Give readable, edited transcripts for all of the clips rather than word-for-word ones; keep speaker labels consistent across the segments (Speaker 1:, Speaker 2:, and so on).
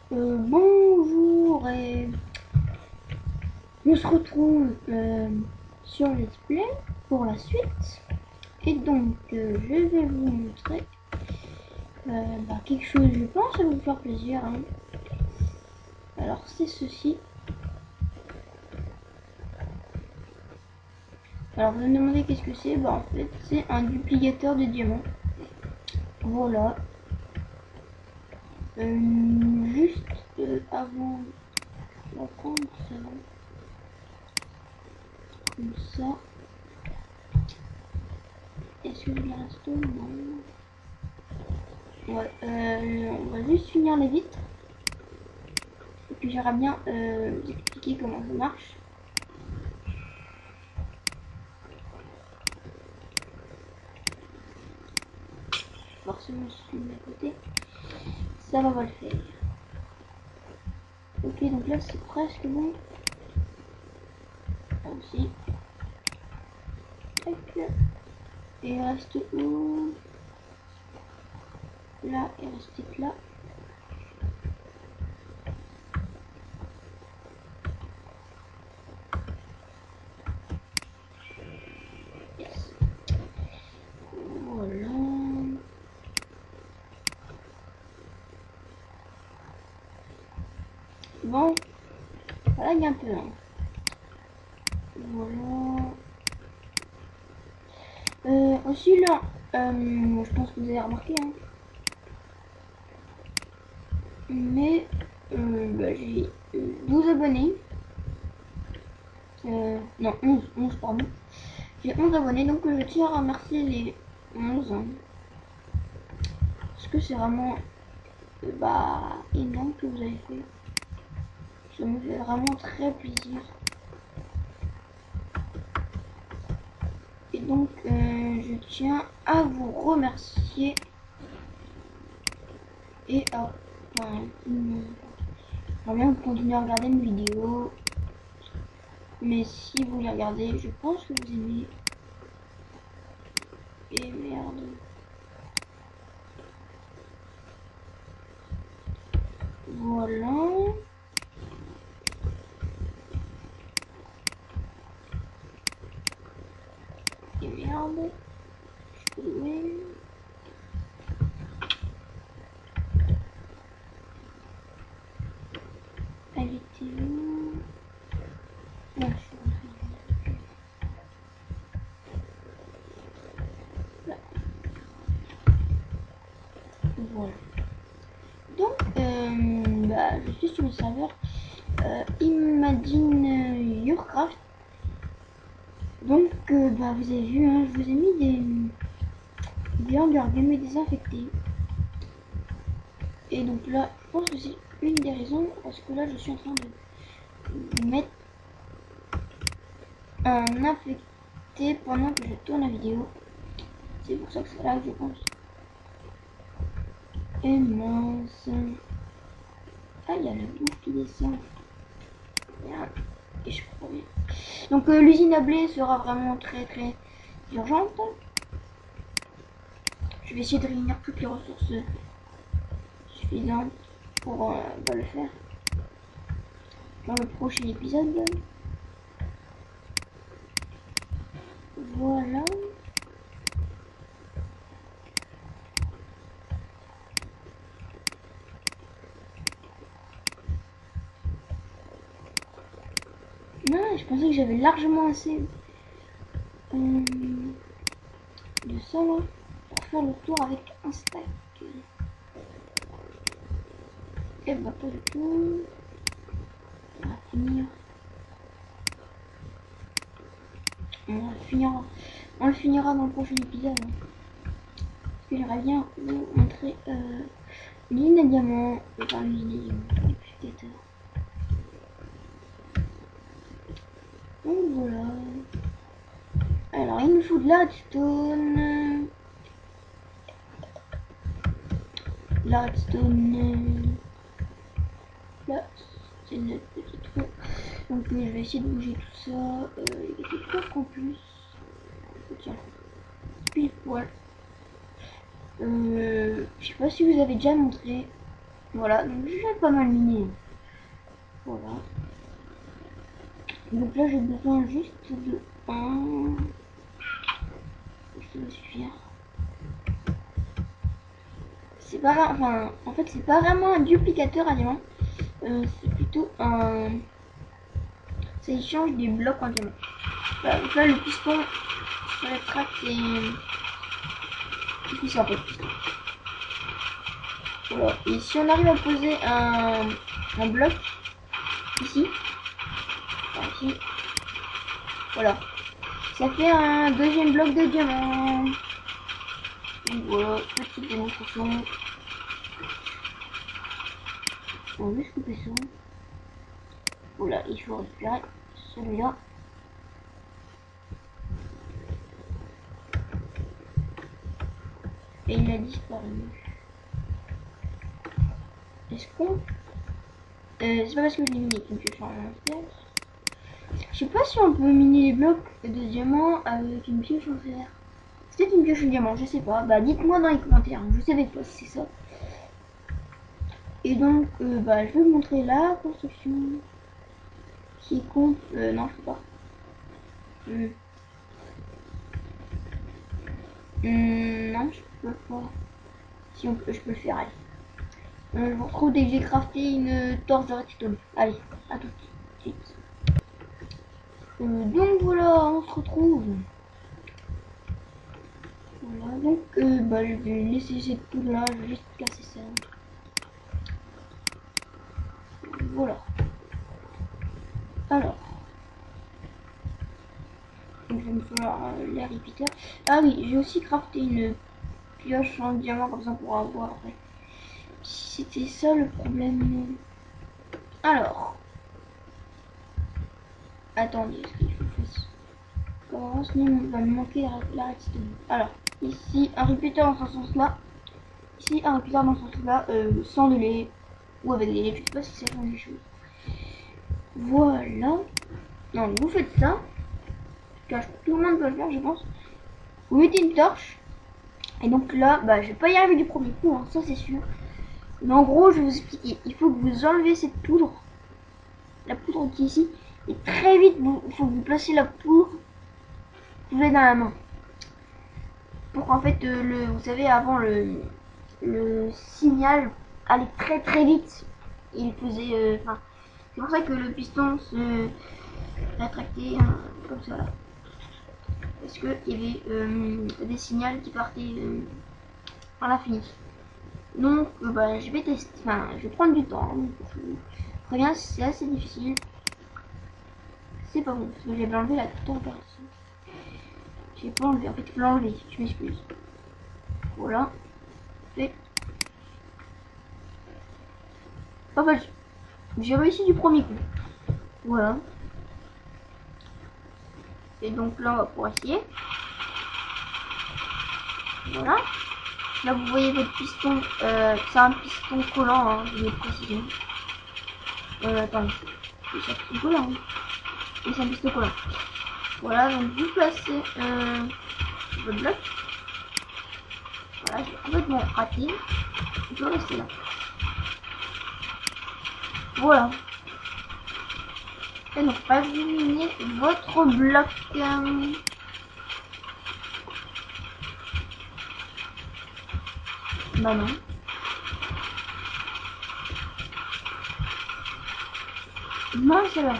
Speaker 1: Bonjour et on se retrouve sur Let's Play pour la suite. Et donc je vais vous montrer quelque chose, je pense, à vous faire plaisir, hein. Alors c'est ceci. Alors vous me demandez qu'est-ce que c'est. En fait c'est un duplicateur de diamants. Voilà. Juste avant, on va prendre ça comme ça. Est-ce que je la reste? Non. Ouais, on va juste finir les vitres. Et puis j'aimerais bien vous expliquer comment ça marche. Forcément, si je le mets à côté, ça va pas le faire. Ok, donc là c'est presque bon. Là aussi. Tac. Et il reste où? Là, il reste que là. Yes. Voilà. Bon, voilà, il y a un peu. Hein. Voilà. Aussi là, je pense que vous avez remarqué, hein. Mais j'ai 12 abonnés. Non, 11 pardon. J'ai 11 abonnés, donc je tiens à remercier les 11. Hein, parce que c'est vraiment énorme que vous avez fait. Ça me fait vraiment très plaisir. Et donc je tiens à vous remercier. Et j'aimerais bien continuer à regarder mes vidéos. Mais si vous les regardez, je pense que vous aimez. Et merde. Voilà. Et merde. Je peux jouer. Elle était où? Là, je suis là. Voilà. Donc, je suis sur le serveur Imagine Yourcraft. Donc, vous avez vu, hein, je vous ai mis des Hunger Games désinfectés. Et donc là, je pense que c'est une des raisons, parce que là, je suis en train de mettre un infecté pendant que je tourne la vidéo. C'est pour ça que c'est là que je pense. Et mince. Ah, il y a la bouffe qui descend. Et je crois bien. Donc l'usine à blé sera vraiment très urgente. Je vais essayer de réunir toutes les ressources suffisantes pour le faire dans le prochain épisode. Voilà. Non, je pensais que j'avais largement assez de ça là pour faire le tour avec un stack. Et pas du tout. On va finir. On le finira dans le prochain épisode. Hein. Parce que j'aimerais bien vous montrer l'usine à diamants. Enfin, l'usine à diamants. Purificateur. Donc voilà. Alors, il nous faut de la redstone. La redstone. Là, c'est notre petit trou. Donc, je vais essayer de bouger tout ça. Il y a des trucs en plus. Tiens. Pile poil. Je sais pas si vous avez déjà montré Voilà, donc j'ai pas mal miné. Voilà. Donc là j'ai besoin juste de un. Ça va suffire. C'est pas, enfin, en fait c'est pas vraiment un duplicateur à diamant. C'est plutôt un. Ça échange des blocs en diamant. Voilà, donc là le piston sur la traque c'est. Puissant un peu. Voilà. Et si on arrive à poser un bloc ici, enfin, ici, voilà, ça fait un deuxième bloc de diamant. Donc voilà, petite démonstration. On va juste couper ça. Voilà, il faut récupérer celui-là. Et il a disparu. Est-ce qu'on... c'est pas parce que je l'ai miné qu'il me fait changer un fer. Je sais pas si on peut miner les blocs de diamant avec une pioche en fer. C'est peut-être une pioche en diamant, je sais pas. Bah dites-moi dans les commentaires, je savais pas si c'est ça. Et donc, bah je vais vous montrer la construction qui compte... non, je peux pas. Non, je peux pas. Si on peut, je peux le faire, allez. Je vous retrouve dès que j'ai crafté une torche de redstone. Allez, à tout de suite. Donc voilà, on se retrouve. Voilà, donc bah, je vais laisser cette poudre là, je vais juste casser ça. Voilà. Alors, donc, il va me falloir l'air repeater. Ah oui, j'ai aussi crafté une pioche en diamant comme ça pour avoir après. Si c'était ça le problème. Alors, attendez, est-ce qu'il faut que je fasse comment sinon va me manquer la redstone. Alors, ici un repeater dans ce sens là. Ici un repeater dans ce sens là, sans de lait ou avec des laits, je sais pas si ça change les choses. Voilà. Donc vous faites ça. Car tout le monde peut le faire, je pense. Vous mettez une torche. Et donc là, bah je vais pas y arriver du premier coup, hein, ça c'est sûr. Mais en gros, je vais vous expliquer. Il faut que vous enlevez cette poudre. La poudre qui est ici. Et très vite, il faut que vous placez la poudre. Vous l'avez dans la main. Pour qu'en fait, vous savez, avant le signal allait très très vite. Il faisait... Enfin, c'est pour ça que le piston se rétractait comme ça là. Parce qu'il y avait des signaux qui partaient à l'infini. Donc bah, je vais tester, enfin je vais prendre du temps. Très bien, c'est assez difficile. C'est pas bon, parce que j'ai enlevé la température. J'ai pas enlevé, en fait il faut l'enlever, je m'excuse. Voilà. Et... En fait, j'ai réussi du premier coup. Voilà. Et donc là on va pouvoir essayer. Voilà. Là vous voyez votre piston, c'est un piston collant, hein, je vais préciser. Attendez, c'est un piston collant. Et c'est un piston collant. Voilà, donc vous placez votre bloc. Voilà, j'ai complètement raté. Il peut rester là. Voilà. Et donc, pas éliminer votre bloc. Bah non. Mince alors.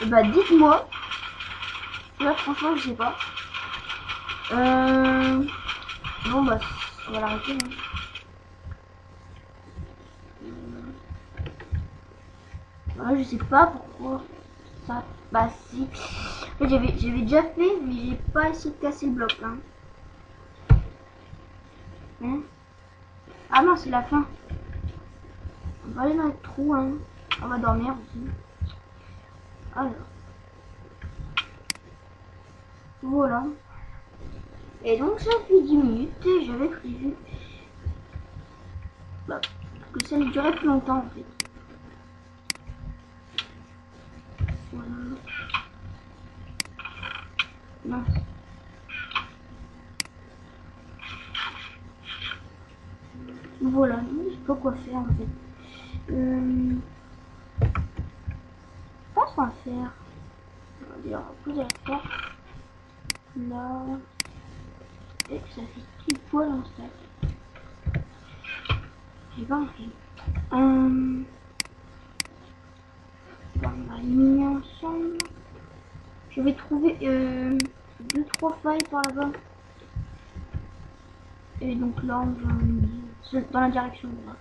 Speaker 1: Et bah dites-moi. Là franchement je sais pas. Bon bah on va l'arrêter. Hein. Je sais pas pourquoi ça. Bah si. En fait, j'avais déjà fait mais j'ai pas essayé de casser le bloc. Hein. Ah non c'est la fin. On va aller dans le trou. Hein. On va dormir aussi. Alors. Voilà. Et donc ça fait 10 minutes et j'avais prévu que ça ne durait plus longtemps en fait. Voilà. Non. Voilà, je sais pas quoi faire en fait. Je pense qu'on va faire. On va dire poser la porte là. Et ça fait pile poil en stack. J'ai pas compris. On va aligner ensemble. Je vais trouver 2-3 failles par là-bas. Et donc là, on va aligner dans la direction de là.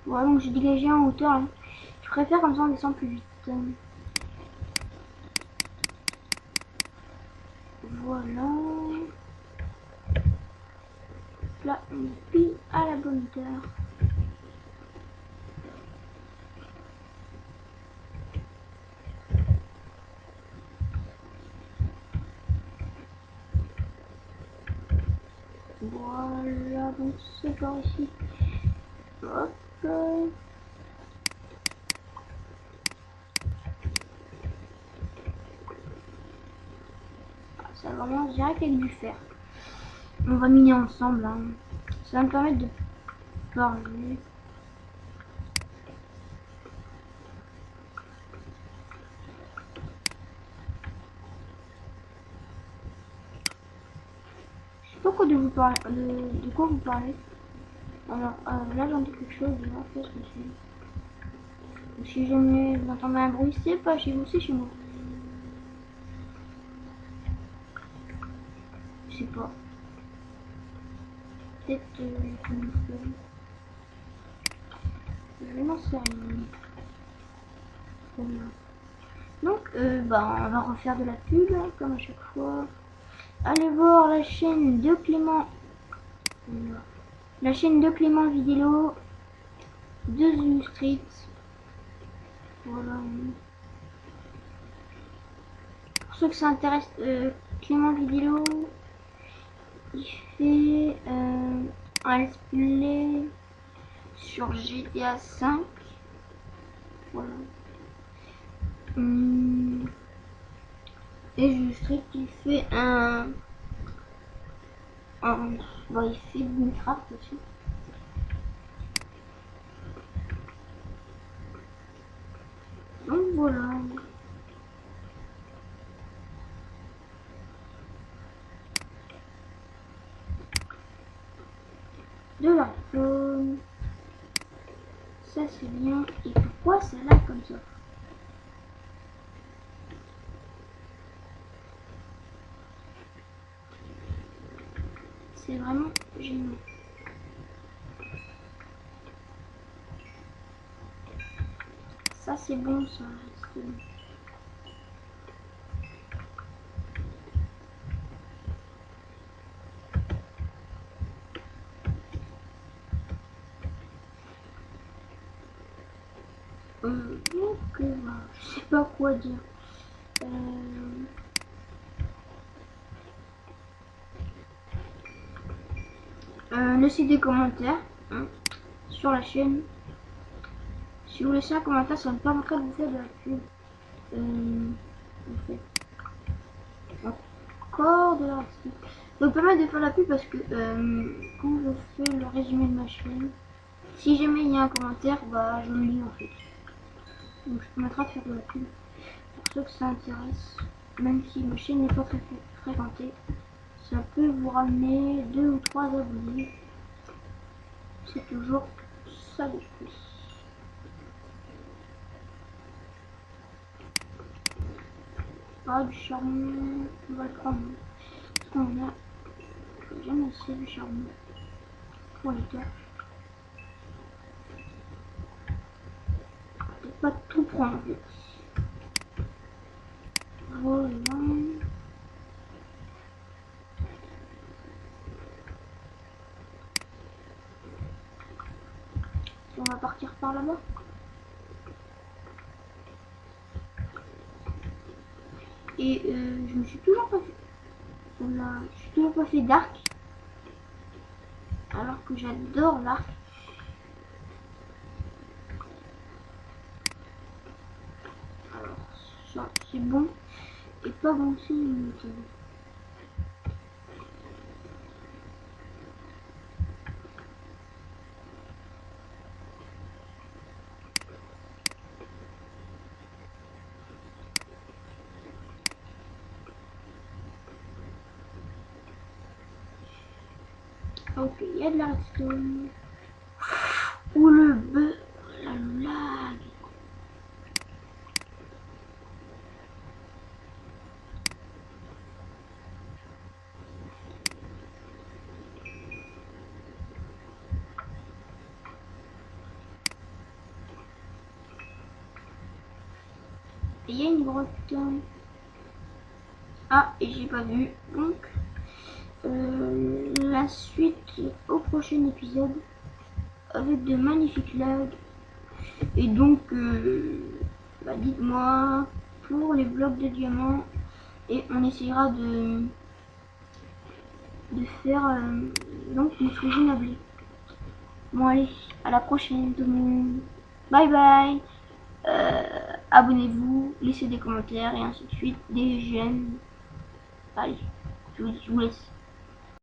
Speaker 1: Voilà, donc j'ai dégagé en hauteur. Hein. Je préfère comme ça on descend plus vite. Voilà. Là, on est pile à la bonne hauteur. Voilà, donc c'est par ici. Hop. Ça va vraiment direct avec du fer. On va miner ensemble. Hein. Ça va me permettre de parler. Je sais pas quoi de vous parler. De quoi vous parlez. Alors là j'entends quelque chose. Qu'est-ce que c'est? Si jamais vous entendez un bruit, c'est pas chez vous, c'est chez moi. Je sais pas. Peut-être comme ça. Je n'en sais rien. Donc, bah, on va refaire de la pub, hein, comme à chaque fois. Allez voir la chaîne de Clément. La chaîne de Clément Vidéo de Zoo Street. Voilà. Pour ceux que ça intéresse, Clément Vidéo, il fait un let's play sur GTA 5. Voilà. Et Zoo Street, il fait bon, il fait Minecraft aussi. Donc voilà. De la faune. Ça c'est bien. Et pourquoi ça là comme ça? C'est vraiment génial. Ça c'est bon ça. Donc je sais pas quoi dire. Laissez des commentaires hein, sur la chaîne. Si vous laissez un commentaire, ça me permettra de vous faire de la pub. En fait, encore de la pub. Ça me permet de faire la pub parce que quand je fais le résumé de ma chaîne, si jamais il y a un commentaire, bah je le lis en fait. Donc je permettra de faire de la pub. Pour ceux que ça intéresse, même si ma chaîne n'est pas très fréquentée, ça peut vous ramener 2 ou 3 abonnés. C'est toujours ça de plus. Ah, du charbon, on va le prendre. Parce qu'on a jamais assez de charbon pour les torches. Peut-être pas tout prendre. Voilà. On va partir par là-bas. Et je me suis toujours pas fait. Voilà, je suis toujours pas fait d'arc. Alors que j'adore l'arc. Alors ça c'est bon. Et pas bon signe. Ok, il y a de la redstone. Ou le bug, la lag. Il y a une grotte. Ah, et j'ai pas vu. Donc, la suite au prochain épisode avec de magnifiques lags. Et donc, bah, dites-moi pour les blocs de diamants et on essayera de faire donc une cuisine à blé. Bon allez, à la prochaine tout le monde. Bye bye. Abonnez-vous, laissez des commentaires et ainsi de suite, des j'aime. Allez, je vous laisse.